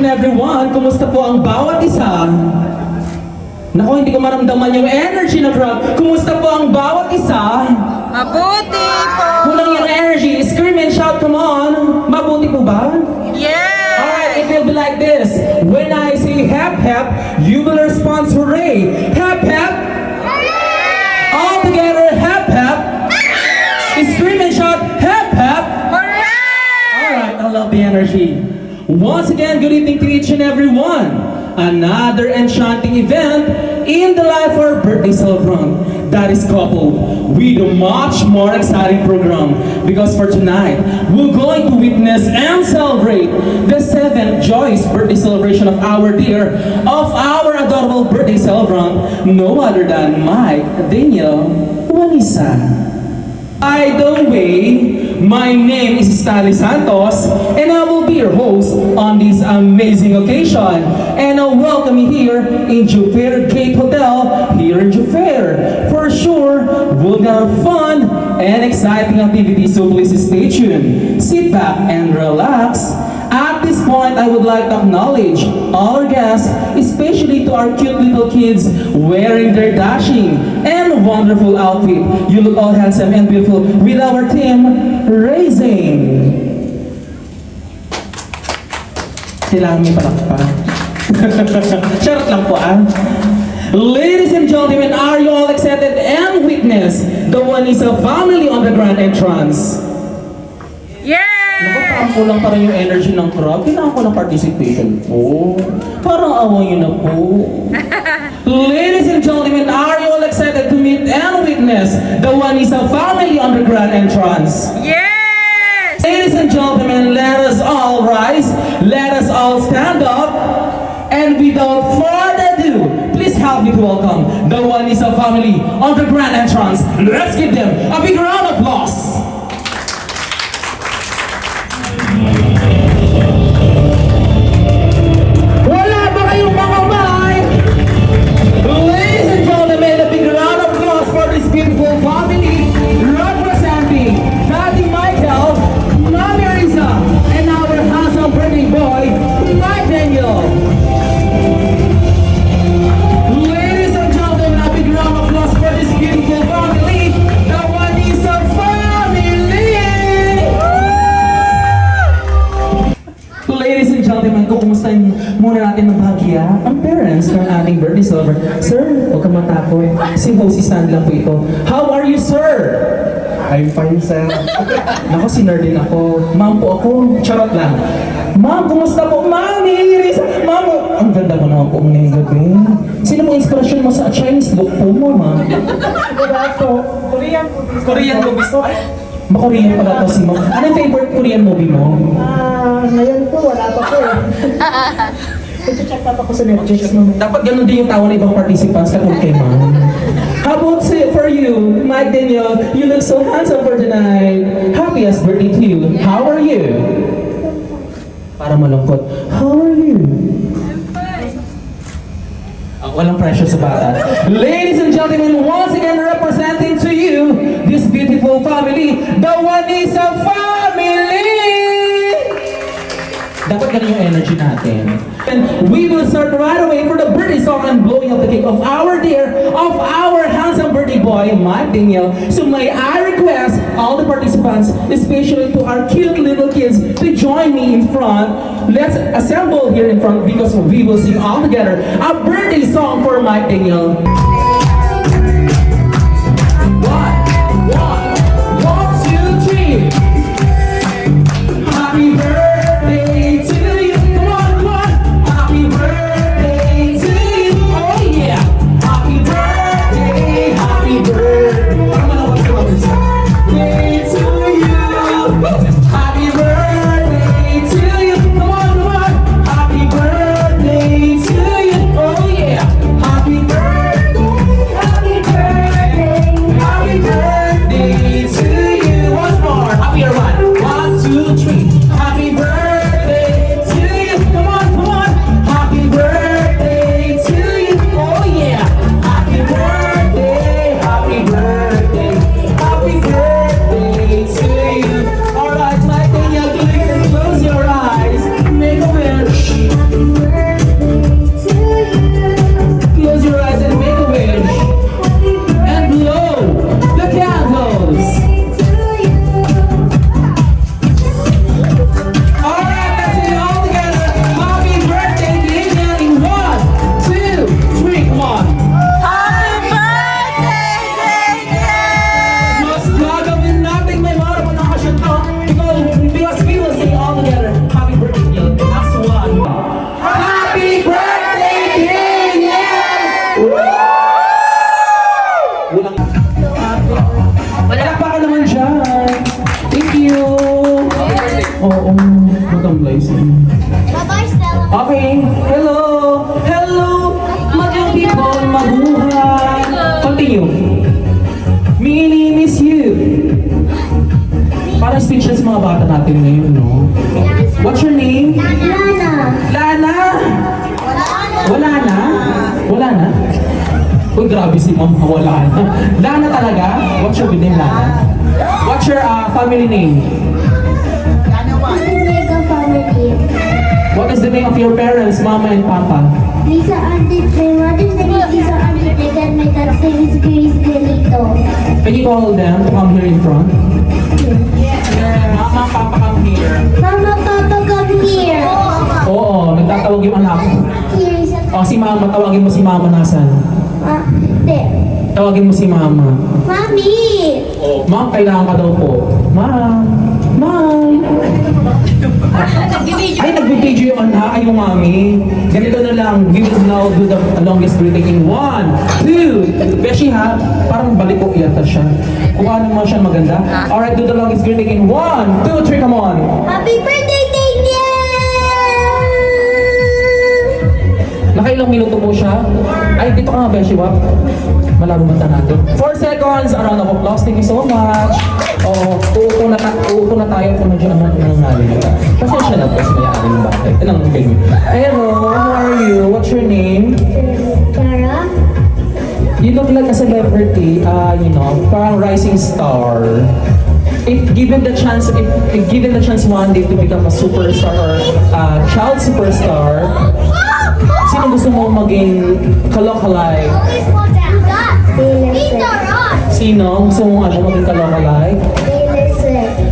and everyone. Kumusta po ang bawat isa? Naku, hindi ko maramdaman yung energy ng crowd. Kumusta po ang bawat isa? Mabuti po! Kulang yung energy. Scream and shout, come on. Mabuti po ba? Yes! Alright, it will be like this. When I say hep hep, you will respond hooray. Hep hep. All together, hep hep. Scream and shout, hep hep. Alright, I love the energy. Once again, good evening to each and every one. Another enchanting event in the life of our birthday celebrant that is coupled with a much more exciting program. Because for tonight, we're going to witness and celebrate the 7th joyous birthday celebration of our adorable birthday celebrant, no other than Mike Daniel Juanisa. By the way, my name is Stanley Santos, and I will be your host on this amazing occasion. And I welcome you here in Jufair Gate Hotel, here in Jufair. For sure, we'll have fun and exciting activities, so please stay tuned. Sit back and relax. At this point, I would like to acknowledge all our guests, especially to our cute little kids wearing their dashing and wonderful outfit. You look all handsome and beautiful with our team, Raising. Kailangan may palakpak. Charot lang po Ladies and gentlemen, are you all excited and witness the Juanisa family on the grand entrance? Yes! Naku, parang kulang pa rin yung energy ng crowd. Kailangan ko ng participation po. Parang awa nyo na po. Ladies and gentlemen, are you all excited to meet and witness the Juanisa family on the grand entrance? Yes! Ladies and gentlemen, let us all rise. Let us all stand up. And without further ado, please help me to welcome the Juanisa family on the grand entrance. Let's give them a big round of applause. Wala ba kayong mga mic? Ladies and gentlemen, a big round of applause for this beautiful family representing Daddy Michael, Mommy Risa, and our handsome pretty boy, Mike Daniel. Ladies and gentlemen, a big round of applause for this beautiful family, the Juanisa family. Ladies and gentlemen, kukumustahin muna natin ng bahagya ang parents ng ating birthday celebrant. Sir, huwag ka matakot. Si host stand lang po ito. How are you, sir? I'm fine, sir. Nako, sinur din ako. Ma'am po ako. Charot lang. Ma'am, kumusta po? Ma'am, Risa. Ma'am, ang ganda mo naman po ngayong gabi. Sino mo inspirasyon mo sa Chinese look po mo, ma'am? Wala po. Korean movies. Korean movies. Ma-Korean pala to si ma'am. Ano yung favorite Korean movie mo? Ngayon po, wala pa po eh. Check pa ako sa Netflix mo. Dapat ganun din yung tawa ng ibang participants katulad kay ma'am. How about for you, Mike Daniel? You look so handsome for tonight. Happiest birthday to you. How are you? Para malungkot. How are you? Walang pressure sa bata. Ladies and gentlemen, once again representing to you this beautiful family, the Juanisa family! Dapat ganun yung energy natin. And we will start right away for the birthday song and blowing up the cake of our handsome birthday boy, Mike Daniel. So may I request all the participants, especially to our cute little kids, to join me in front. Let's assemble here in front because we will sing all together a birthday song for Mike Daniel. One, two, three. Happy birthday to you. Come on, come on. Happy birthday to you. Oh yeah. Happy birthday, happy birthday. Birthday to you. Happy birthday to you. Come on, come on. Happy birthday to you. Oh yeah. Happy birthday. Walang... Wala pa ka naman dyan. Thank you. Oo, matamlay siya. Bye-bye, Stella. Okay, hello! Hello! Mga people, mabuhay! Continue. My name is you. Parang speechless mga bata natin ngayon, no? What's your name? Lana. Lana! Wala na? Wala na? Uy, grabe si ma'am, wala na. Lana talaga? What's your good name, Lana? What's your family name? Mega family. What is the name of your parents, mama and papa? Lisa Auntie. My mother's name is Lisa Auntie, and my dad's name is Grace Galito. Can you call them to come here in front? Mama, papa, come here. Mama, Papa, come here. Oo, nagtatawag yung anak. Here is a... O, si mama, tawagin mo si mama nasan? There. Tawagin mo si mama. Mommy. Ma'am, kailangan ka daw po. Ma'am. Ma'am. Ay, nag-video yung anak, ay yung mami. Ganito na lang, we will now do the longest greeting in 1, 2, Beshi ha, parang balik ko yata siya. Kung ano mo siya maganda. Alright, do the longest greeting in 1, 2, 3, come on. Happy birthday, Daniel! Nakailang minuto po siya. Ay, dito ka nga, Beshi, wap. Malabo mata natin. 4 seconds, a round of applause. Thank you so much. Oo, uupo na tayo kung nandiyan naman ng namin. Pasensya na po sa may-ari ng bakit. Ilang venue. Hello, how are you? What's your name? Tara? You look like a celebrity, parang rising star. If given the chance one day to become a superstar or child superstar, sino gusto mo maging kalokalike? Always want that. Sino? Gusto mo maging kalokalike?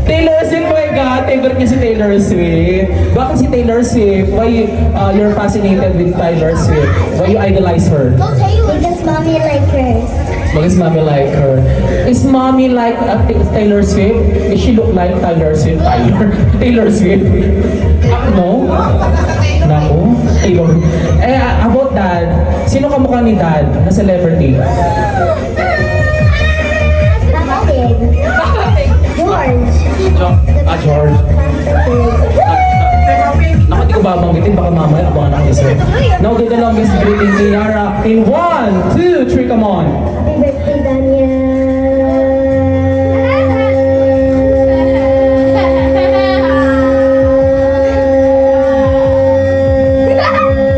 Taylor Swift, my God! Favorite niya si Taylor Swift. Bakit si Taylor Swift? Why you're fascinated with Taylor Swift? Why you idolize her? Because mommy like her. Because mommy like her. Is mommy like Taylor Swift? Is she look like Taylor Swift? Taylor Swift? No? Naku? Taylor. About dad, sino kamukha ni dad na celebrity? Kapatid. George. George. Naku, di ko babanggitin, baka mamaya abangan ako isa. Now do the longest greeting, Tiara. In 1, 2, 3, come on. Happy birthday, Daniel.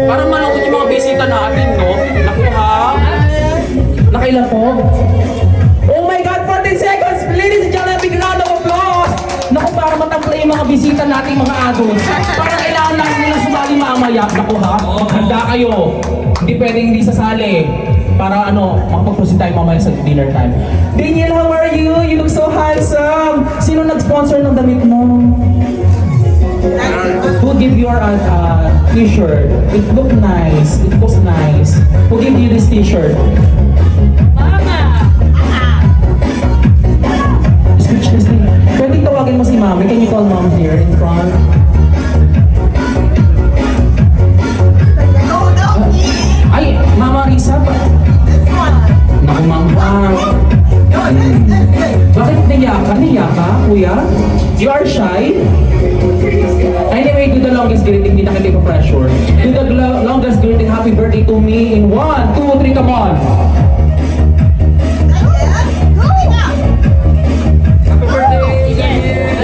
Parang malungkot yung mga bisita natin, no? Naku ha? Nakailan po? Oh my God, 14 seconds! Ladies and gentlemen, big round of applause! Naku, para matamplay yung mga bisita nating mga adults. Parang kailangan lang nila sumali mamaya. Naku ha? Handa kayo. Hindi pwedeng hindi sasali. Para makapag-proceed tayo mamaya sa dinner time. Daniel, how are you? You look so handsome! Sino nag-sponsor ng damit mo? Who give your t-shirt? It look nice. It looks nice. Who give you this t-shirt? Speechless din. Pwede tawagin mo si Mami. Can you call Mom here in front? Ay, Mama Risa ba? Naku, Mama. Bakit niya ka, kuya? You are shy? Anyway, do the longest greeting, hindi na kita pressure. Do the longest greeting, happy birthday to me in 1, 2, 3, come on. Happy birthday!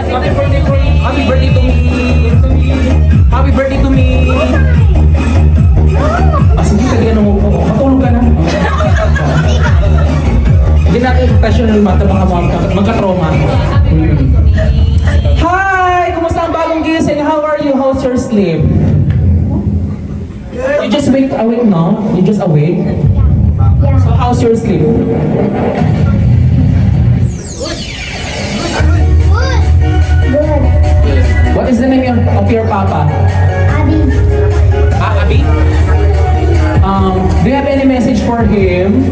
Happy birthday to me! Happy birthday to me! Happy birthday to me! Sige, kagyan mo po. Matulog ka na. Hindi natin professional mata, baka magka-trauma. Hi! Kumusta ang bagong gising? How are you? How's your sleep? You just awake now? You just awake? So how's your sleep? Good. What is the name of your papa? Abby. Abi? Do you have any message for him?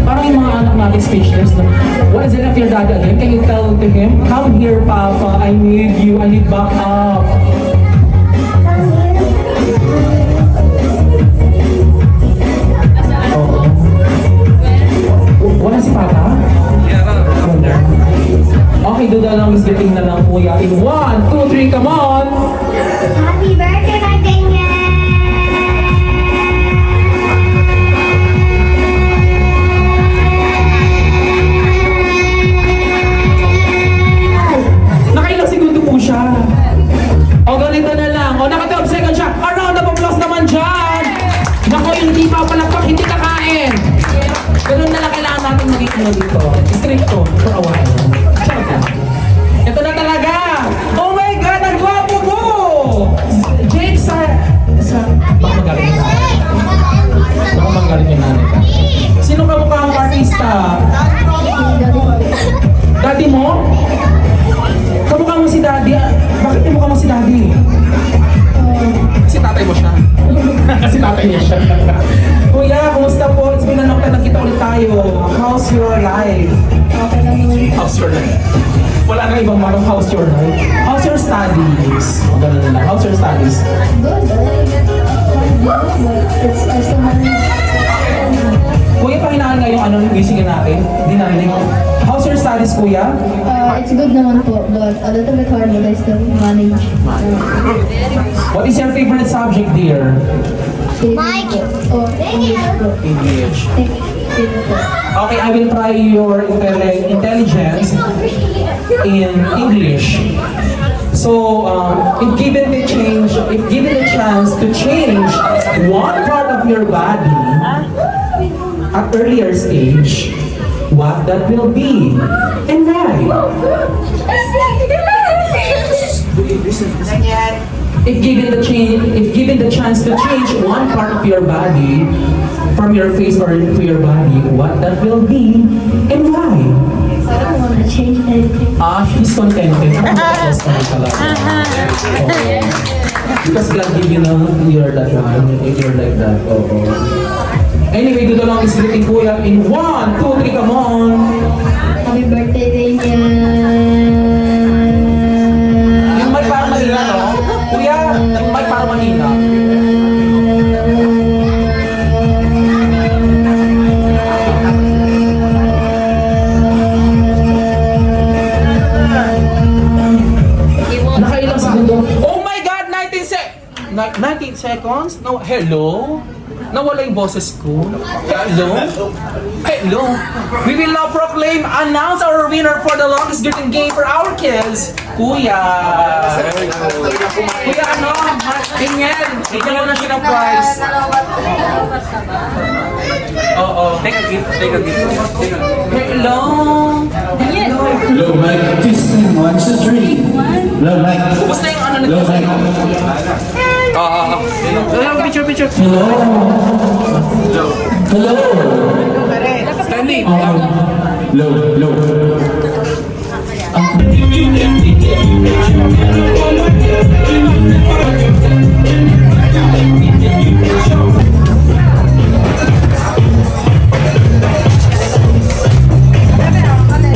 Parang yung mga anak natin speechless. What is it of your dad again? Can you tell to him? Come here, Papa. I need you. I need backup. Come ano dito, stricto for a while. Charot. Ito na talaga! Oh my God, ang gwapo mo! Jake baka magaling yung nanay. Baka magaling yung nanay ka. Sino ka mukha ang artista? Daddy mo? Kamukha mo si Daddy. Bakit yung mukha mo si Daddy? Si tatay mo siya. Si tatay niya siya. Kuya, kumusta po? It's been a long time, nagkita ulit tayo. How's your life? Okay lang naman. How's your life? Wala nang ibang marang how's your life? How's your studies? O, ganun na lang. How's your studies? Good. But it's I still haven't. Kuya, pahinaan nga yung ano, music natin. Hindi narinig. How's your studies, kuya? It's good naman po, but a little bit hard, but I still manage. What is your favorite subject, dear? Mike! Or English po. English. Favorite po. Okay, I will try your intelligence in English. So, if given the chance to change one part of your body at earlier stage, what that will be and why? If given the chance to change one part of your body from your face or to your body, what that will be and why? I don't want to change anything. She's contented. Yes, talaga. Oo. Because God give you you're that one, you're like that. Oo. Anyway, dito lang is greeting kuya in 1, 2, 3, come on! Happy birthday din niya. Yung mic parang mahina, no? Kuya, yung mic parang mahina. Nakailang segundo. Oh my God! 19 seconds? No, hello? Nawala yung boses ko. Hello? Hello? We will now announce our winner for the longest greeting game for our kids. Kuya! Kuya, ano? Ganyan! Bigyan mo na siya ng prize. Oo. Take a gift. Hello? Hello? Low mic, testing, 1, 2, 3. Low mic. Basta yung ano Low mic. Picture. Hello. Hello. Standing. Low.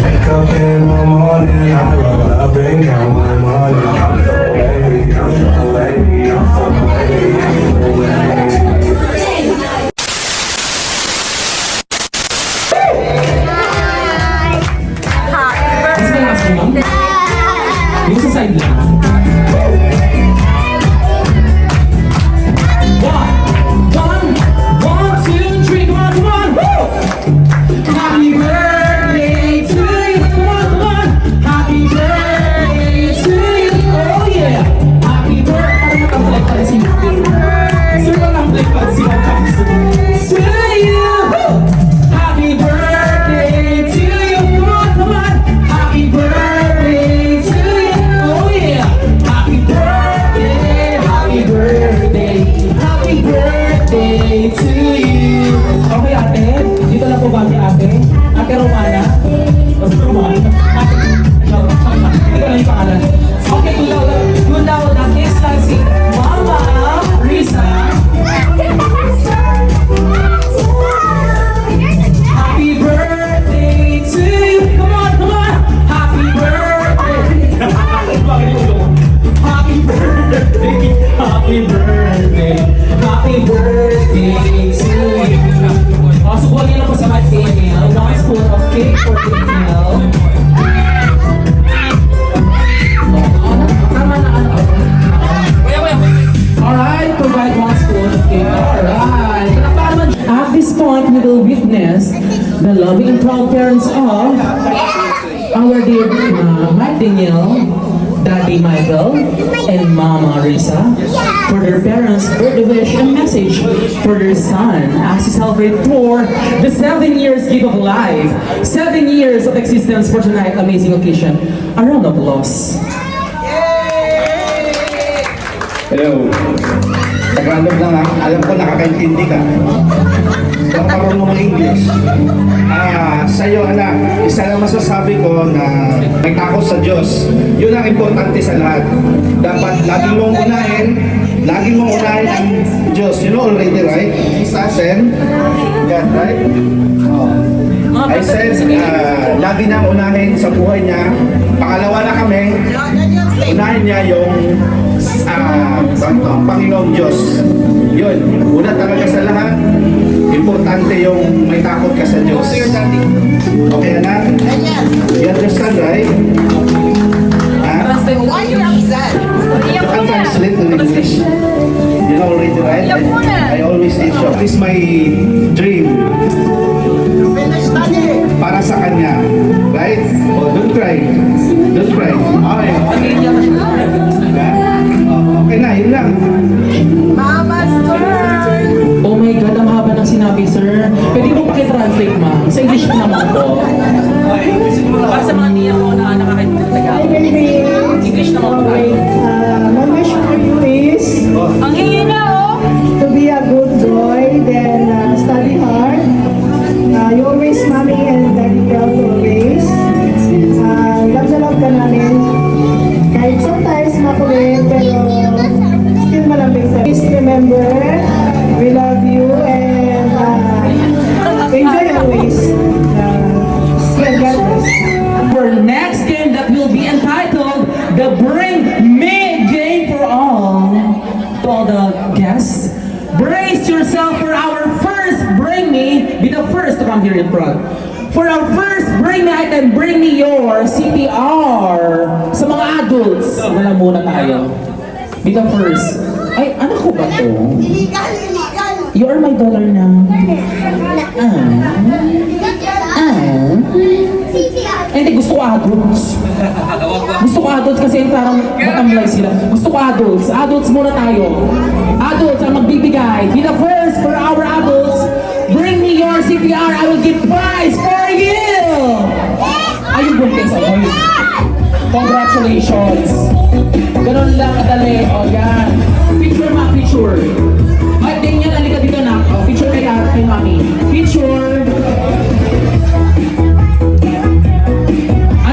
Wake up in the morning, I roll up and count my money. I'm away, Kasi may last one? Yung sa side lang. 1, 2, 3, come on! Woo! Happy birthday to you, come on! Happy birthday to you, oh yeah! Happy birthday! Parang matambalik pa rin si Sir, matambalik pa rin si to you! Woo! Happy birthday to you, come on! Happy birthday to you, oh yeah! Happy birthday to you! Okay, ate? Dito lang po ba si ate? Ate Romana? Ate Romana? Ito lang yung pangalan. Okay, gulaw na kiss lang si Mama Risa. Happy birthday to you! Come on! Happy birthday! Happy birthday to you! Subuhan niyo na po sa Matt Daniel. 1 spoon of cake for Daniel. Tama na ano? Alright, provide 1 spoon of cake. Alright. At this point, we will witness the loving and proud parents of our dear Matt Daniel Daddy Michael and Mama Risa for their parents' birthday wish and message for their son as he celebrates for the 7 years gift of life, 7 years of existence for tonight amazing occasion. A round of applause. Hello. Tagalog lang ha. Alam ko nakakaintindi ka. Kung marunong mag-English. Sa'yo anak, isa lang masasabi ko na may takot sa Diyos. Yun ang importante sa lahat. Dapat laging mong unahin ang Diyos. You know already, right? Jesus and God, right? Oh. I said, lagi nang unahin sa buhay niya. Pangalawa na kami, unahin niya yung Panginoong Diyos. Yun, una talaga sa lahat, importante yung may takot ka sa Diyos. Okay, anak? You understand, right? Why you upset? You can translate to English. You know already, right? I always teach you. This is my dream. Para sa kanya. Right? Oh, don't cry. Don't cry. Okay. Okay na, yun lang. Mama's turn. Oh my God, ang haba ng sinabi, sir. Pwede mo pakitranslate, ma'am? Sa English naman po. Para sa mga niya ko na nakakaintindi ng Tagalog. English naman po tayo. My wish for you is Ang hina, oh. to be a good boy, then study hard. You always mommy and daddy girl always. Love na love ka namin. Kahit sometimes makulit, pero still malambing sa. Please remember, we love you and enjoy always. God bless. For next game that will be entitled the Bring Me Game for all. To all the guests, brace yourself for our first Bring Me. Be the first to come here in front. For our first Bring Me item, Bring Me Your CPR. Sa mga adults, wala muna tayo. Be the first. Ay, anak ko ba to? You are my daughter now. Hindi, gusto ko adults. Gusto ko adults kasi parang matamlay sila. Gusto ko adults. Adults muna tayo. Adults ang magbibigay. Be the first for our adults. Bring me your CPR. I will give prize for you. Ayun buntis ako. Congratulations. Ganun lang kadali. O yan. Picture ma, picture. Ay, din yan. Halika dito na. O, picture kay mami. Picture.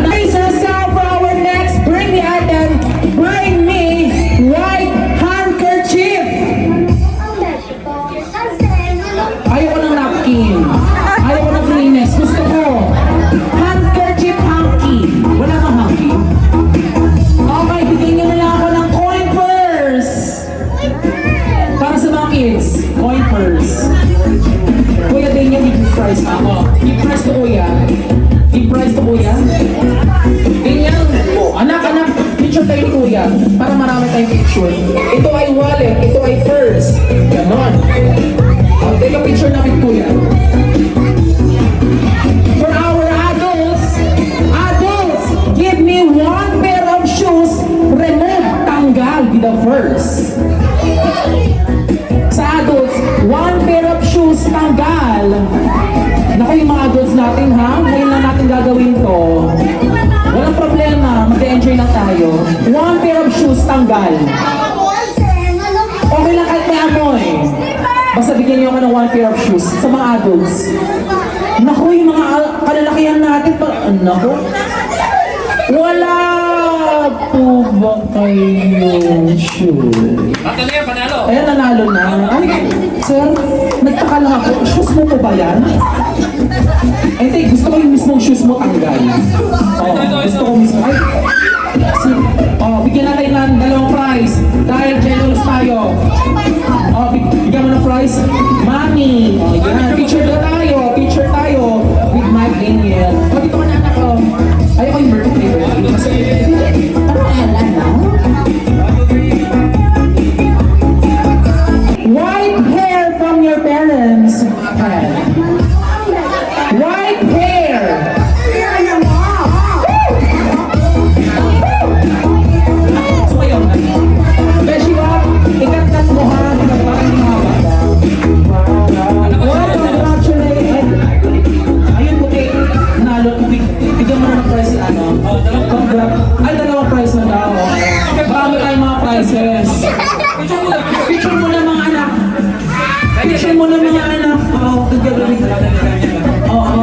Brace yourself for our next Bring Me item. Bring me white handkerchief. Ayoko ng napkin. Ayoko ng Kleenex. Gusto ko handkerchief hanky. Wala kang hanky. Okay, bigyan nyo na lang ako ng coin purse. Para sa mga kids, coin purse. Kuya, din yan, give prize ako. Give prize to kuya. Give prize to kuya. Ganyan. Anak, picture tayo ni kuya. Para marami tayong picture. Ito ay wallet, ito ay purse. Ganon. Take a picture namin kuya. For our adults, give me one pair of shoes, remove, tanggal, be the first. Sa adults, one pair of shoes, tanggal. Naku, yung mga adults natin ha, ngayon lang natin gagawin to. Walang problema, mag-enjoy lang tayo. One pair of shoes, tanggal. Okay lang kahit may amoy. Basta bigyan niyo ako ng one pair of shoes sa mga adults. Naku, yung mga kalalakihan natin, naku. Wala po ba kayong shoes? Ayan, nanalo na. Ay, sir, nagtaka lang ako. Shoes mo po ba yan? Hindi, gusto ko yung mismong shoes mo tanggal. Gusto ko mismo. Ay, bigyan natin ng dalawang prize. Dahil generous tayo. Bigyan mo ng prize. Mami. Yan, picture tayo. With Mike Daniel. Dito ka na anak ko. Ayaw ko yung birthday. Ano ala na? White hair from your parents. White hair. Picture mo na mga anak. Picture mo na mga anak. Oo, gagawin. Oo.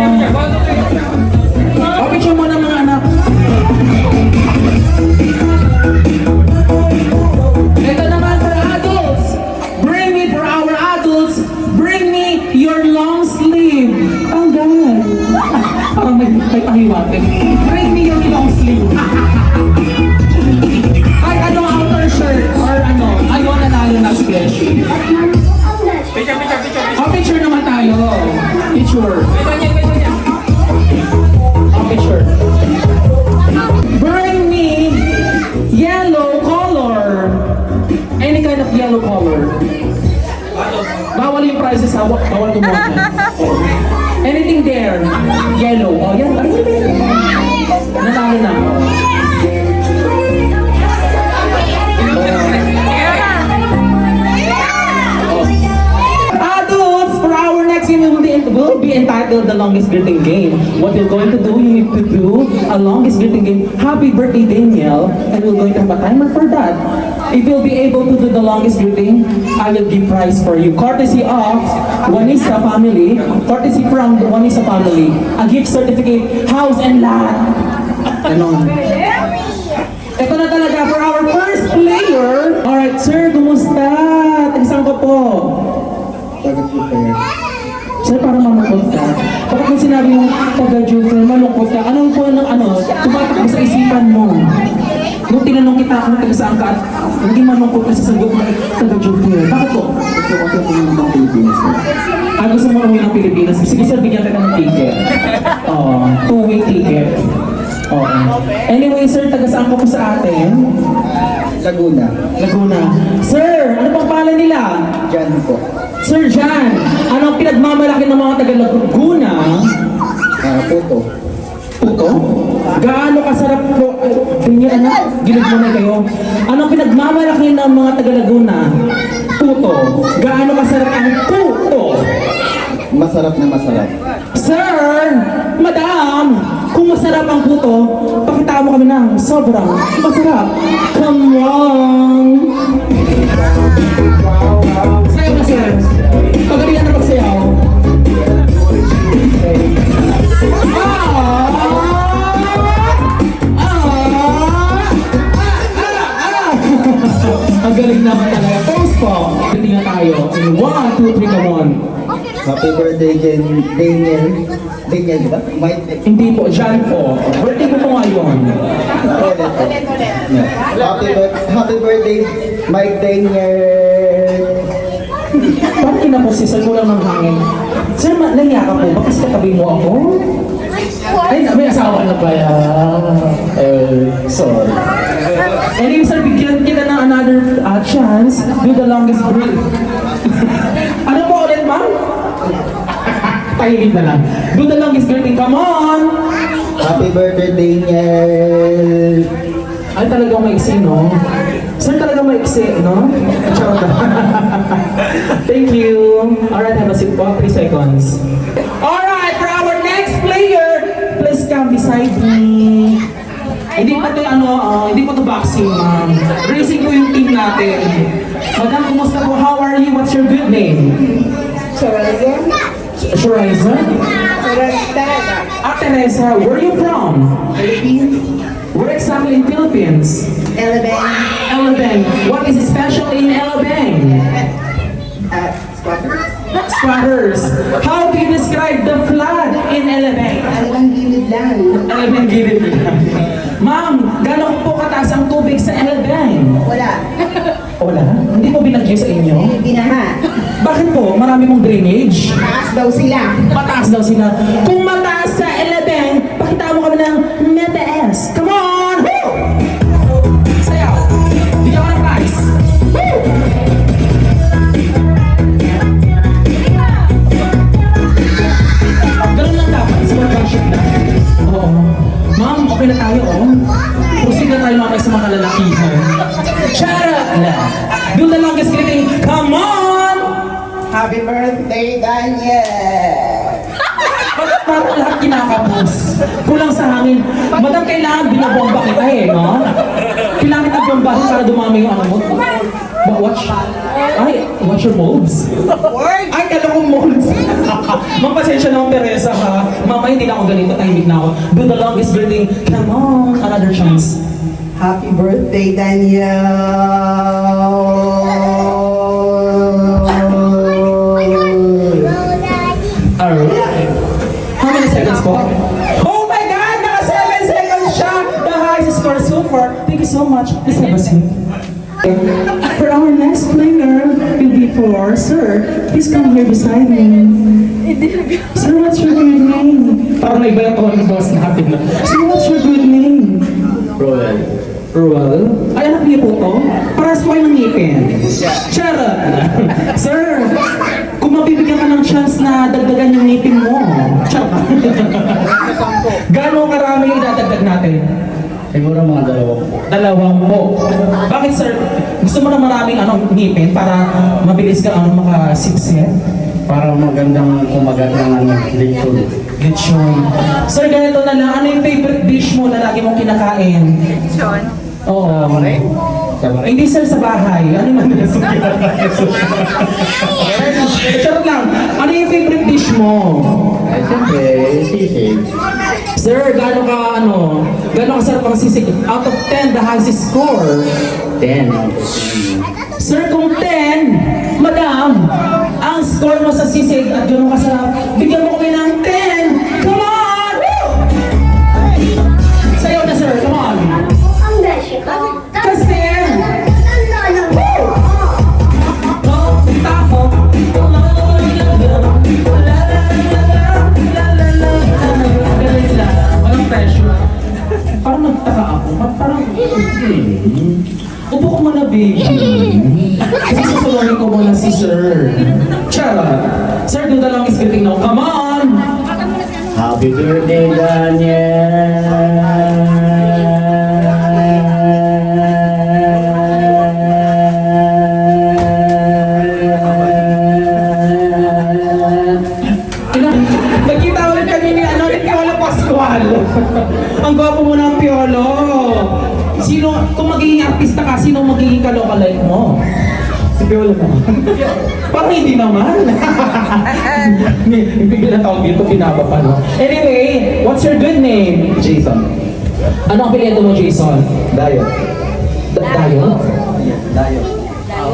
Oh, picture mo na mga anak. Ito naman for adults. Bring me for our adults. Bring me your long sleeve. Ang galing. Parang may pahiwatin. Bring me your long sleeve. Ay, ano, outer shirt or ano, ayaw nanalo na si Beshi. Oh, picture naman tayo. Picture. Oh, picture. Bring me yellow color. Any kind of yellow color. Bawal yung prices ha, bawal tumuha. Anything there. Yellow. Oh, yan. Nanalo na. Adults, for our next game, will be entitled the longest greeting game. What you're going to do, you need to do a longest greeting game. Happy birthday, Daniel, and we're going to have a timer for that. If you'll be able to do the longest greeting, I will give prize for you. Courtesy of Juanisa family, courtesy from the Juanisa family, a gift certificate, house and lot. Ganon. Ito na talaga for our first player. Alright, sir, kumusta? Tagsang ko po. Sir, parang malungkot ka. Bakit nung sinabi yung taga-Juffer, malungkot ka? Anong po ng ano, tumatakbo sa isipan mo? Nung tinanong kita kung taga saan ka at hindi malungkot ka sa sagot ng taga-Juffer. Bakit po? Gusto ko kasi umuwi ng Pilipinas. Gusto mo umuwi ng Pilipinas? Sige sir, bigyan kita ng ticket. Oo, two-way ticket. Oo. Anyway sir, taga saan po sa atin? Laguna. Laguna. Sir, ano pang pangalan nila? Diyan po. Sir Jan, anong pinagmamalaki ng mga taga-Laguna? Puto. Puto? Gaano kasarap po? Tingnan anak, gilid mo na kayo. Anong pinagmamalaki ng mga taga-Laguna? Puto. Gaano kasarap ang puto? Masarap na masarap. Sir, madam, kung masarap ang puto, pakita mo kami ng sobrang masarap. Come on! Sayaw na sir. Pagalingan na magsayaw. Ang galing naman talaga. Pose po. Tingnan tayo. In 1, 2, 3, come on. Happy birthday, Daniel. Daniel, di ba? Mike. Hindi po, Jan po. Birthday ko po ngayon. Happy birthday, Mike Daniel. Parang kinaposisan ko lang ng hangin. Sir, nahiya ka po ba? Kasi katabi mo ako? Ay, may asawa na ba yan? Sorry. Anyway, sir, bigyan kita ng another chance. Do the longest breath. Ano po ulit, ma'am? Tahimik na lang. Do the longest greeting. Come on! Happy birthday, Daniel. Ay, talagang maiksi, no? Sir, talagang maiksi, no? Charot na. Thank you. Alright, have a seat po. 3 seconds. Alright, for our next player, please come beside me. Hindi pa ito hindi pa ito boxing, ma'am. Racing po yung team natin. Madam, kumusta po? How are you? What's your good name? Shuriza. Shuriza? Teresa. Teresa, where are you from? Philippines. Where exactly in Philippines? Elabang. Elabang. What is special in Elabang? Squatters. Squatters. How do you describe the flood in Elabang? Alabang gilid lang. Elabang gilid lang. Ma'am, gano'n po kataas ang tubig sa Elabang? Wala. Wala? Hindi po binagyo sa inyo? Binaha. Bakit po? Marami mong drainage? Taas daw sila. Mataas daw sila. Kung mataas sa Elabang, pakita mo kami ng metaas. Come on! Woo! Sayaw! Bigyan ko ng prize. Woo! Ganun lang dapat. Sportsmanship na. Oo. Ma'am, okay na tayo, oh. Proceed na tayo mamaya sa mga lalakihan. Charot na! Do the longest greeting. Come on! Happy birthday, Daniel. Bakit parang lahat kinakapos? Kulang sa hangin. Madam, kailangan binabomba kita no? Kailangan kita bombahin para dumami yung ano mo. Watch your molds. Ay, kala ko molds. Ma'am, pasensya naman, Teresa, ha? Mama, hindi na ako ganito. Tahimik na ako. Do the longest birthday. Come on, another chance. Happy birthday, Daniel! Alright. How many seconds po? Oh my God! Naka 7 seconds siya! The highest score so far. Thank you so much. Please have a seat. For our next player will be for Sir. Please come here beside me. Sir, what's your good name? Parang may iba yung tono ng boss natin. Sir, what's your good name? Roel. Ruel? Ay, anak niyo po to? Paras po kayo ng ngipin. Charot! Sir, kung mabibigyan ka ng chance na dagdagan yung ngipin mo. Charot! Gano'ng karami idadagdag natin? Siguro mga 2 2 po. Bakit sir? Gusto mo na maraming ngipin para mabilis ka maka-6 para magandang kumagat ng lechon. Lechon. Sir, ganito na lang. Ano yung favorite dish mo na lagi mong kinakain? Lechon. Oo. Hindi sir, sa bahay. Ano man na sa Charot lang. Ano yung favorite dish mo? Ay, siyempre, sisig. Sir, gaano ka sarap ang sisig? Out of 10, the highest score. 10. Sir, kung 10, madam, ang score mo sa sisig at gano'ng kasarap, bigyan mo kami ng 10! Come on! Woo! Sayaw na sir, come on! Ang beshi ko. Kasi, Woo! walang pressure. Parang nagtaka ako. Parang, upo ko muna, baby. Kasi susulungin ko muna si Sir. Charot. Sir, do the longest greeting now. Come on! Happy birthday, Daniel! Nagkita ulit kami ni Piolo Pascual. Ang gwapo mo ng Piolo. Kung magiging artista ka, sino magiging kalokalike mo? Si Piolo mo. Parang hindi naman. Bigla na tawag dito, pinaba pa, no? Anyway, what's your good name? Jason. Ano ang apelyido mo, Jason? Dayo. Dayo? Dayo.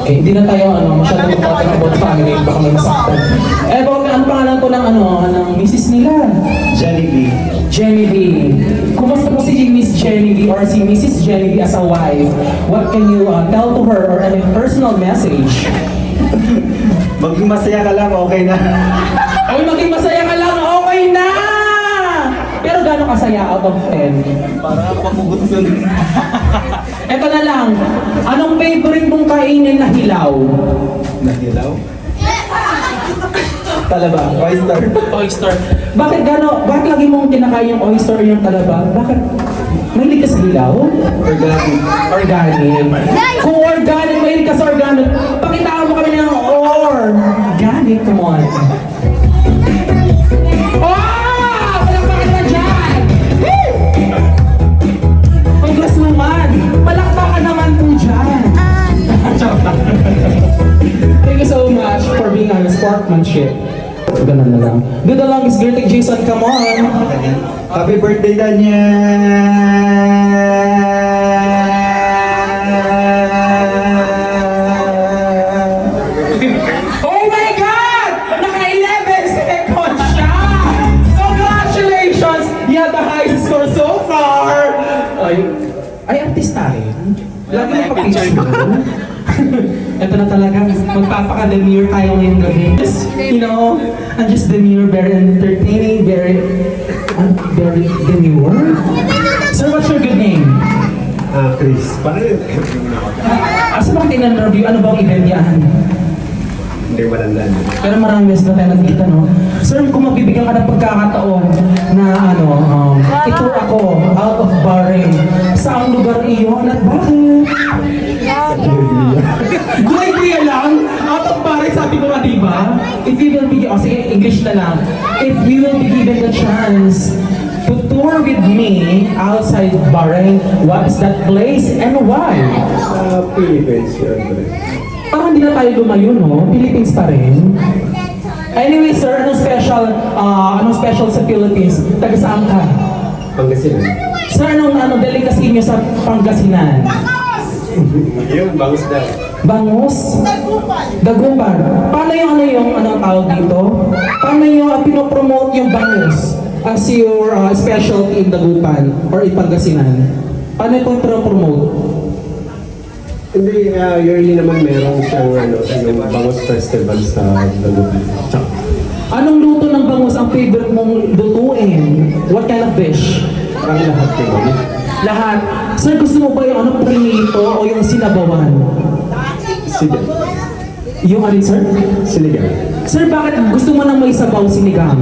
Okay, hindi na tayo masyadong magtatanong about family, baka may masaktan. Eh, ano pangalan po ng ng misis nila? Jenny B. Jenny B. Kumusta po si Miss Jenny B or si Mrs. Jenny B as a wife? What can you tell to her or any personal message? Maging masaya ka lang, okay na. Ay, maging masaya ka lang, okay na! Pero gano'ng kasaya out of 10? Para pagugutusan. Eto na lang, anong favorite mong kainin na hilaw? Nahilaw? Talaba, oyster. Oyster. Bakit lagi mong kinakain yung oyster o yung talaba? Bakit? Mahilig ka sa hilaw? Organic. Organic. Kung organic, mahilig ka sa organic, pakitaan mo kami ng organic. Come on. Oh! Palakpakan naman dyan! Woo! Congress naman! Palakpakan naman po dyan! Thank you so much for being on sportsmanship. Ganun na lang. Do the longest greeting, Jason. Come on! Happy birthday, Daniel! Oh my God! Naka-11 seconds siya! Congratulations! You have the highest score so far! Ay, artista rin. Lagi na pa-picture. Ito na talaga, magpapaka-demure tayo ngayong gabi. You know, I'm just demure, very entertaining, very demure. Sir, what's your good name? Chris. Asa bang tinanreview? Ano bang event yan? Hindi malandan. Pero maraming beses na tayo nagkita, no? Sir, kung mabibigyan ka ng pagkakataon na itour ako out of Bahrain, saang lugar iyon at bakit? Good idea lang! Out of Bahrain, sabi ko nga, diba? If you will be, sige, English na lang. If you will be given the chance to tour with me outside Bahrain, what's that place and why? Philippines, siyempre. Parang hindi na tayo lumayo, no? Philippines pa rin. Anyway, sir, anong special sa Philippines? Taga saan ka? Pangasinan. Sir, anong delicacy niyo sa Pangasinan? Yung bangus daw. Bangus? Dagupan. Paano yung tawag dito? Paano yung pinopromote yung bangus as your specialty in Dagupan or in Pangasinan? Paano ito pinopromote? Hindi, yearly naman meron siyang yung bangus festival sa Dagupan. Anong luto ng bangus ang favorite mong lutuin? What kind of dish? Ang lahat naman. Lahat. Sir, gusto mo ba yung prinito o yung sinabawan? Sinigang. Yung alin, sir? Sinigang. Sir, bakit gusto mo nang may sabaw sinigang?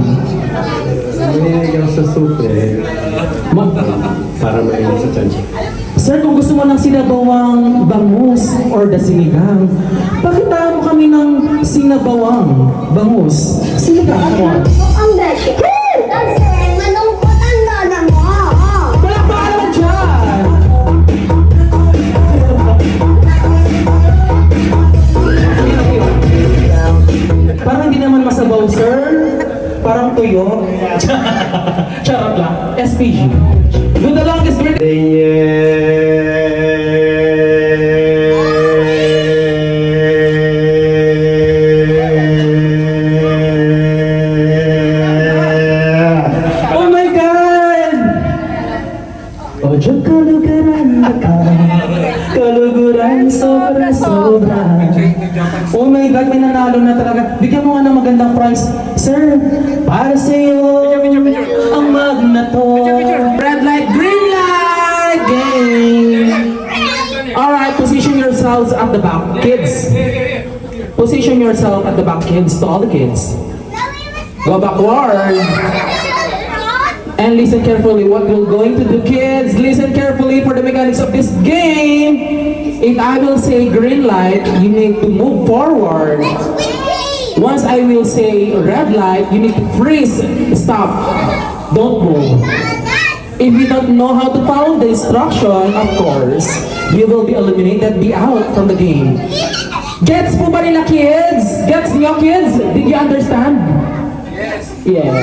Maninigaw sa soup para mainit sa tiyan. Sir, kung gusto mo ng sinabawang bangus or the sinigang, pakitaan mo kami ng sinabawang bangus. Sinigang, come on. Ang beshi. Kasi malungkot ang lola mo. Wala pa ka naman dyan! Parang hindi naman masabaw, sir. Parang tuyo. Charot lang. SPG. Do the longest birthday. Oh my God! Ojo kaluguran ka, kaluguran sobra-sobra. Oh my God, may nanalo na talaga. Bigyan mo nga ng magandang prize. Sir, para sa'yo ang magnato. Red light, green light, game. Alright, position yourselves at the back, kids. Position yourself at the back, kids, to all the kids. Go backward. And listen carefully what we're going to do, kids. Listen carefully for the mechanics of this game. If I will say green light, you need to move forward. Once I will say red light, you need to freeze. Stop. Don't move. If you don't know how to follow the instruction, of course, you will be eliminated, be out from the game. Gets po ba nila, kids? Gets niyo, kids? Did you understand? Yeah.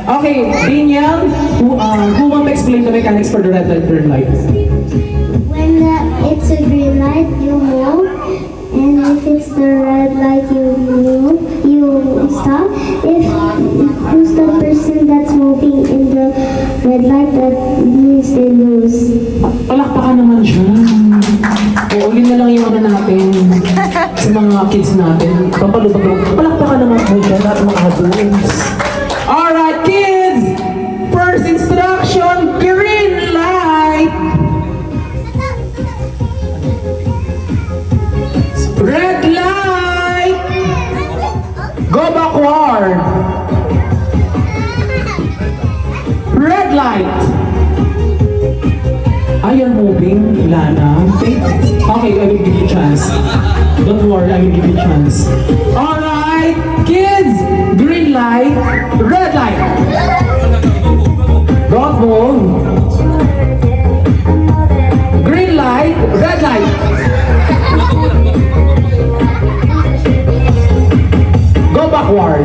Okay, Daniel, who want to explain the mechanics for the red light, green light? When it's a green light, you move. And if it's the red light, you move. You stop. If who's the person that's moving in the red light, that means they lose. Palakpakan naman siya. Uulin na lang yung natin sa mga kids natin. Papalubag. Palakpakan naman po siya lahat ng mga adults. Alright, kids! First instruction, green light! Red light! Go backward! Red light! Are you moving, Lana? Okay, I will give you a chance. Don't worry, I will give you a chance. Alright, kids! Green light, red light. Don't move. Green light, red light. Go backward.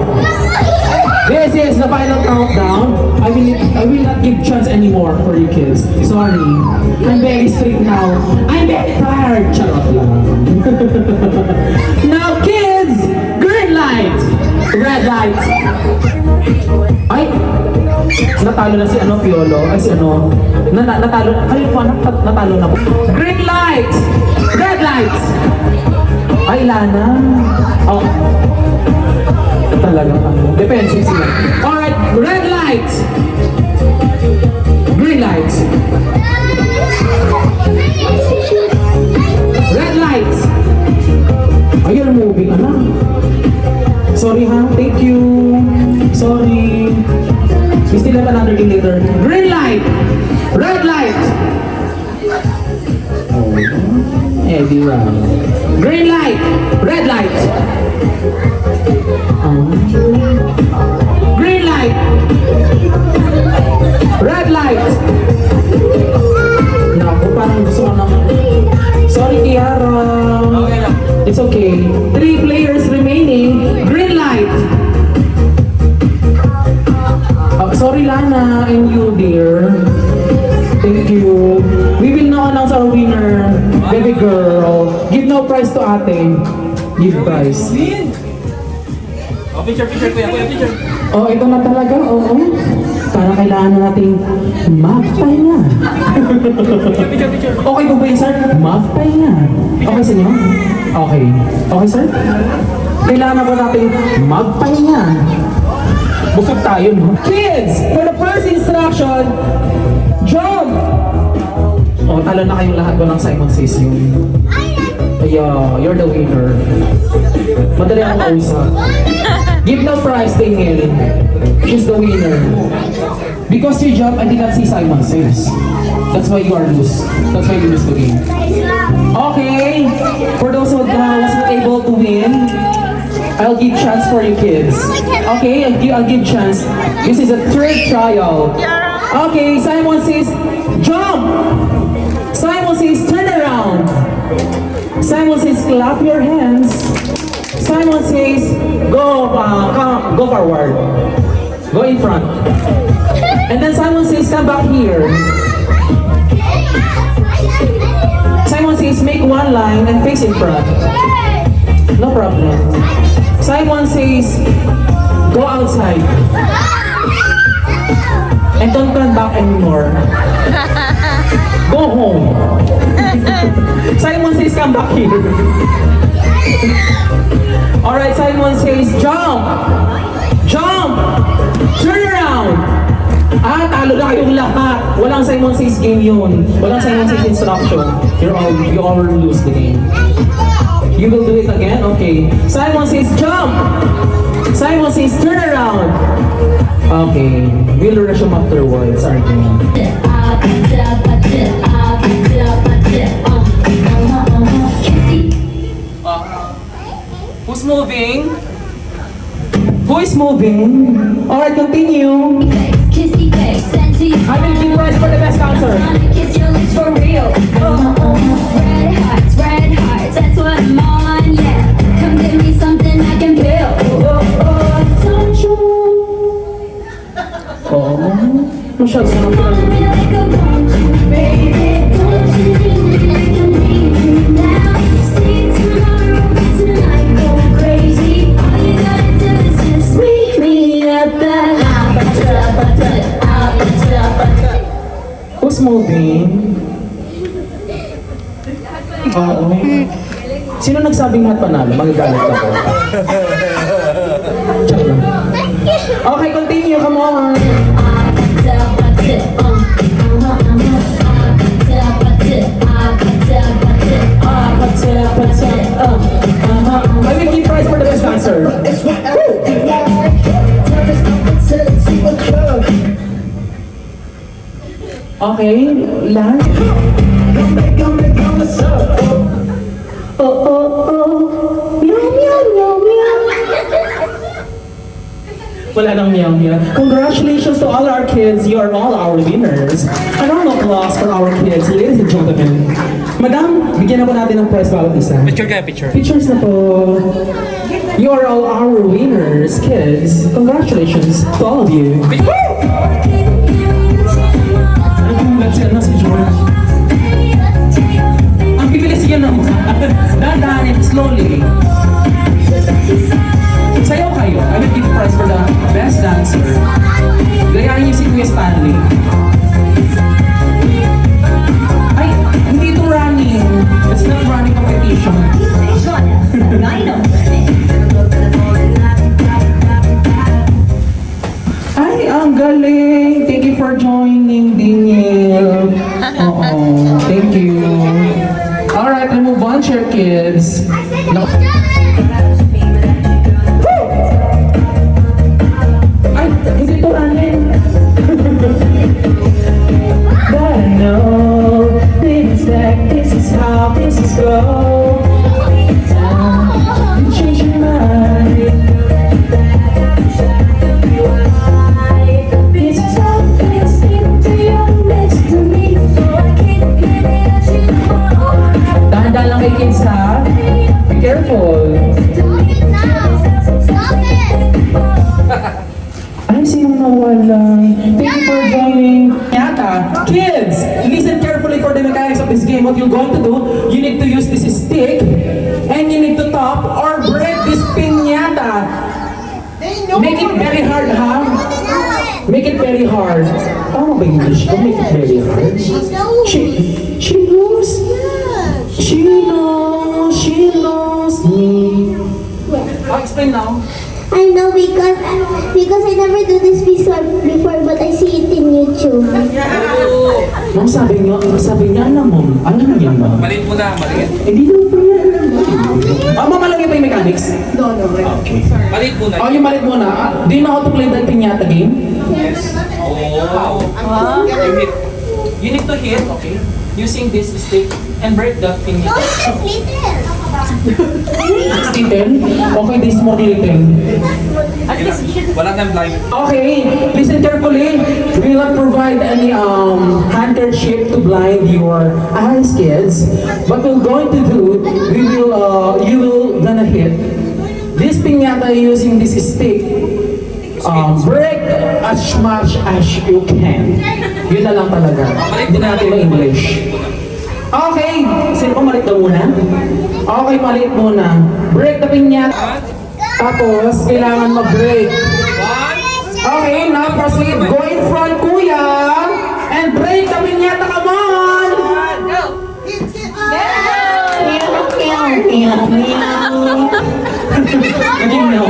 This is the final countdown. I will not give chance anymore for you kids. Sorry. I'm very strict now. I'm very tired. Charot lang. Now kids, green light, red light. Ay, natalo na si Piolo. Ay, si natalo. Kayo po, natalo na po. Green light, red light. Ay, Lana. Oh. Talagang defensive sila. Alright, red light. Green light. Red light. Ay, you're moving, anak. Sorry ha, thank you. Sorry. We still have another thing later. Green light. Red light. Eh, di ba? Green light. Red light. Green light. Red light. Naku, parang gusto ko naman. Sorry, Kiara. It's okay. 3 players remaining. Green light. Sorry Lana and you dear. Thank you. We will now announce our winner. Baby girl. Give no prize to ate. Give prize. Oh, picture, kuya, picture. Oh, ito na talaga. Oo. Para kailangan nating magpahinga. Picture. Okay po ba yun, sir? Magpahinga. Okay sa inyo? Okay. Okay, sir? Kailangan na po nating magpahinga. Busog tayo, no? Kids, for the first instruction, jump! Oh, talo na kayong lahat. Walang Simon Says yun. Yeah, you're the winner. Madali akong kausap. Give no prize, Daniel. She's the winner. Because you jump, I did not see Simon Says. That's why you are lose. That's why you lose the game. Okay. For those who wasn't able to win, I'll give chance for you kids. Okay, I'll give chance. This is a third trial. Okay, Simon Says jump. Simon Says turn around. Simon Says clap your hands. Simon Says go forward. Go in front. And then Simon Says come back here. Simon Says make one line and face in front. No problem. Simon Says go outside. And don't turn back anymore. Go home. Simon Says come back here. Alright, Simon Says jump. Jump. Turn around. Talo na kayong lahat. Walang Simon Says game yun. Walang Simon Says instruction. You all lose the game. You will do it again? Okay. Simon Says jump. Simon Says turn around. Okay. We'll resume afterwards. Our game. Who's moving? Who is moving? Alright, continue. Kissy face, send to you. I will give prize for the best answer. Kiss your lips for real. Red hearts, that's what I'm on, yeah. Come give me something I can feel. Don't you Oh, masyado na want me like I want you, baby? Don't you need me like I need you now? See tomorrow, tonight, go crazy. All you gotta do is just meet me at the Who's moving? Oo. Sino nagsabing lahat panalo? Magagalit ako. Check lang. Okay, continue. Come on. I will give prize for the best answer. Okay, last. Meow, meow, meow, meow. Wala nang meow, meow. Congratulations to all our kids. You are all our winners. A round of applause for our kids, ladies and gentlemen. Madam, bigyan na po natin ng prize bawat isa. Picture kaya, picture. Pictures na po. You are all our winners, kids. Congratulations to all of you. Let's see, si George. Ang bibilis yan naman. Dahan-dahan, slowly. Sayaw kayo. I will give prize for the best dancer. Gayahin niyo si Kuya Stanley. Ay, hindi ito running. It's not running competition. Ay, ang galing. Thank you for joining, Daniel. Oo, thank you. Alright, we move on, share kids. No. Ay, hindi ito running. But I know this is how this is go. Change your mind. This is how things seem to you next to me. So I can't get it. Dahan-dahan lang kay kids ha. careful. Stop it now! Stop it! Ay, sino nawala? Thank you for joining. Yata, kids, listen carefully for the mechanics of this game. What you're going to do, you need to use this stick and you need to top or break this piñata. Make it very hard, ha? Make it very hard. Oh, my English, don't make it very hard. She knows. She knows me. I'll explain now. I know because I never do this before, but I see it in YouTube. Ma'am, sabi niya, alam niya ba? Maliit mo na, maliit. Hindi daw po yan alam. Mama lang ba yung mechanics? No. Okay. Maliit mo na. Oh, yung malit muna. Do you know how to play the piñata game? Yes. Oh. You need to hit, okay? Using this stick and break the piñata. Don't hit it! Little? Okay, this more little. Wala nang blind. Okay, listen carefully. We will not provide any handkerchief to blind your eyes, kids. What we're going to do, you will gonna hit this piñata using this stick. Break as much as you can. Yun na lang talaga. Hindi natin ma-English. Okay, sino pa maliit na muna? Okay, maliit muna. Break the piñata. Tapos, kailangan mag-break. Okay, now proceed. Go in front, kuya. And break the piñata, come on! Naging meow.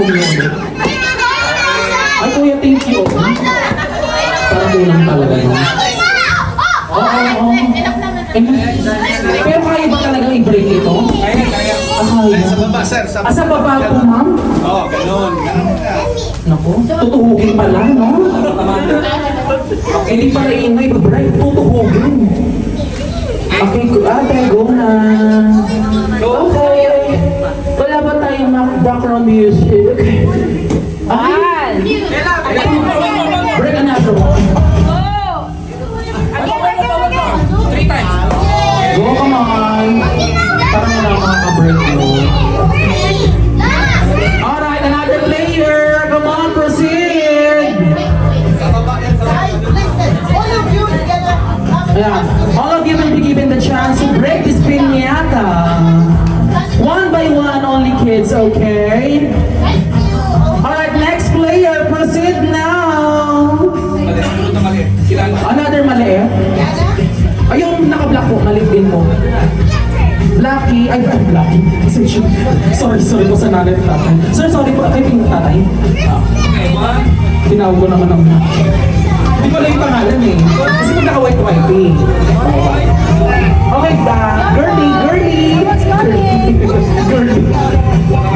Ay, kuya, thank you. Parang kulang talaga. Oo. Pero kaya ba talaga i-break ito? Kaya. Kaya. Sa baba, sir. Sa Sa baba po, ma'am? Oo, ganun. Naku, tutuhugin pala, no? Hindi pala ingay, break, tutuhugin. Okay, ate, go na. Okay. Wala ba tayong background music? Okay. Break another one. 3 times. Go, come on. Parang wala makaka-break mo. Alright, another player. Come on, proceed. Yeah. All of you will be given the chance to break this piñata. One by one only, kids, okay? Alright, next player, proceed now. Another maliit. Ayun, naka-black po, maliit din po. Blacky, Blacky. Sorry po sa nanay at tatay. Sir, sorry po, kayo yung tatay. Tinawag ko naman ang Blacky. Hindi pala yung pangalan eh. Kasi kung naka-white-white eh. Okay, girly.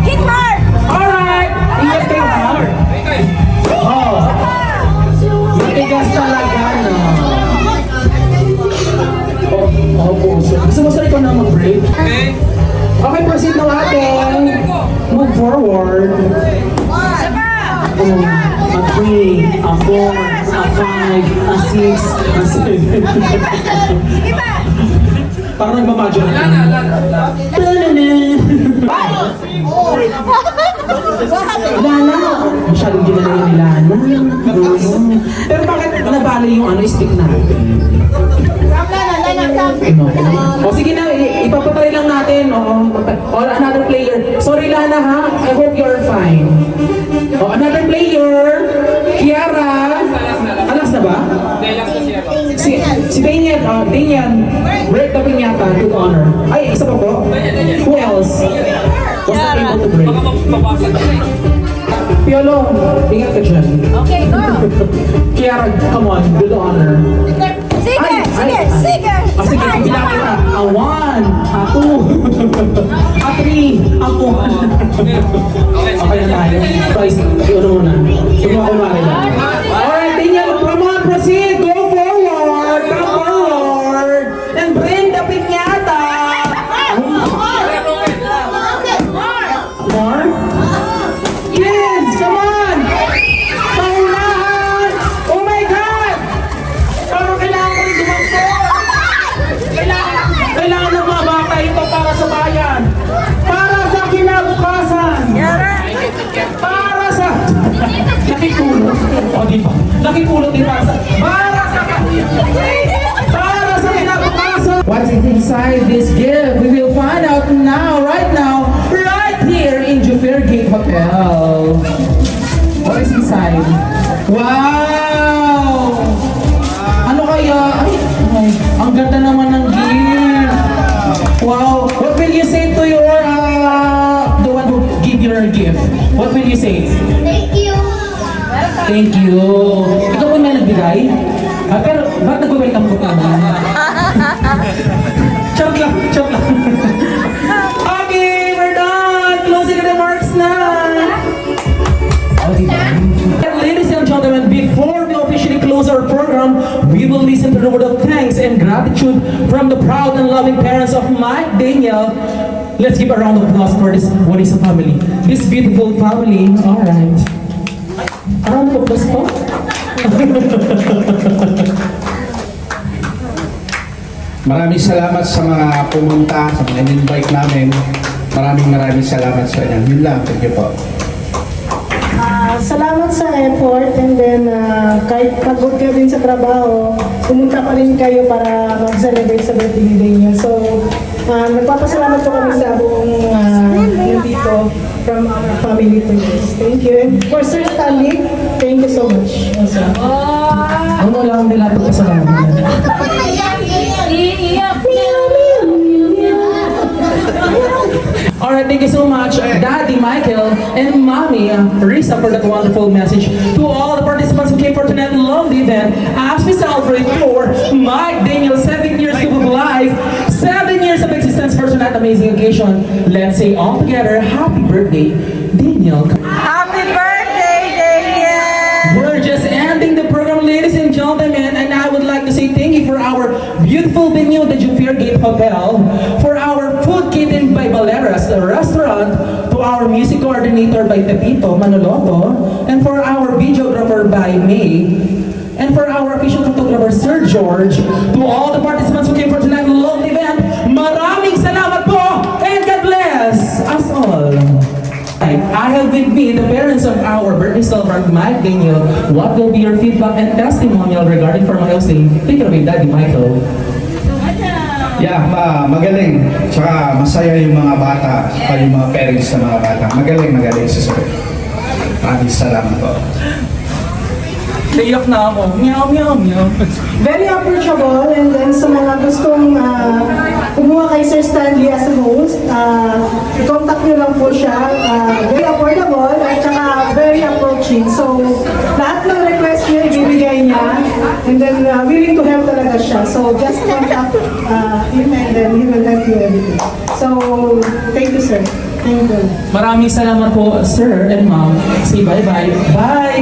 Hit hard! Alright! Ingat kayo ha. Oh. Matigas talaga no. Opo. Gusto mo sa ikaw na mag-break? Okay. Okay, proceed na natin. Move forward. A 3, a 4, a 5, a 6, a 7. Parang nagmamadyo na. Lana! Masyadong ginala yung Lana. Pero bakit nabali yung stick natin? O sige na, ipapatry lang natin. O another player. Sorry Lana ha, I hope you're fine. O another player. Kiara. Alas na ba? Si Daniel. Daniel. Break the piñata to the honor. Ay, isa pa po. Who else? Was not able to break. Piolo, ingat ka dyan. Okay, go! Kiara, come on, do the honor. Sige! Sige, bibilang kita. A 1, a 2, a 3, a 4. Okay na tayo. Guys, ano muna. Subukan ko na rin. Alright, Daniel, come on, proceed. Go forward. Come forward. And bring the piñata. More? Yes, come on. Paunahan. Oh my God. Parang kailangan ko rin dumangko. Kailangan ng mga bata ito para sa bayan. Para sa kinabukasan. ipulot din para sa kinabukasan. What's inside this gift? We will find out now, right here in Jufair Gate Hotel. What is inside? Wow! Ano kaya? Ay, ang ganda naman ng gift. Wow! What will you say to your, the one who give your gift? What will you say? Thank you. Thank you. Ikaw po may nagbigay? Pero, ba't nag-welcome ko pa? Chok lang. Okay, we're done! Closing remarks na! Ladies and gentlemen, before we officially close our program, we will listen to the word of thanks and gratitude from the proud and loving parents of Mike Daniel. Let's give a round of applause for this What is a Family. This beautiful family. Alright. A round of applause po. Maraming salamat sa mga pumunta, sa mga invite namin. Maraming salamat sa inyo. Yun lang, thank you po. Salamat sa effort and then kahit pagod kayo din sa trabaho, pumunta pa rin kayo para mag-celebrate sa birthday ni Daniel. So, nagpapasalamat po kami sa buong nandito from our family to this. Thank you. And for Sir Stanley, thank you so much. Also. Ano lang nila ito kasalamat? Alright, thank you so much, Daddy Michael and Mommy Risa, for that wonderful message. To all the participants who came for tonight's lovely event, as we celebrate for Mike Daniel's 7 years of life, 7 years of existence for tonight's amazing occasion. Let's say all together, happy birthday, Daniel. Happy birthday, Daniel! We're just ending the program, ladies and gentlemen, and I would like to say thank you for our beautiful venue, the Jufair Gate Hotel, for our food kitchen by Valeras Restaurant, to our music coordinator by Pepito Manoloto, and for our videographer by May, and for our official photographer, Sir George, to all the participants who came for tonight's lovely event, maraming salamat po, and God bless us all. I have with me the parents of our birthday celebrant, Mike Daniel. What will be your feedback and testimonial regarding for my hosting? Take it away, Daddy Michael. Yeah, magaling. Tsaka masaya yung mga bata, saka yung mga parents ng mga bata. Magaling si Sir. Maraming salamat po. Naiyak na ako. Meow. Very approachable, and then sa mga gustong kumuha kay Sir Stanley as a host, i-contact nyo lang po siya. Very affordable at saka very approaching. So, lahat ng request niya, ibibigay niya, and then willing to help talaga siya. So, just contact him and then he will help you everything. So, thank you, sir. Thank you. Maraming salamat po, Sir and Ma'am. Say bye-bye. Bye!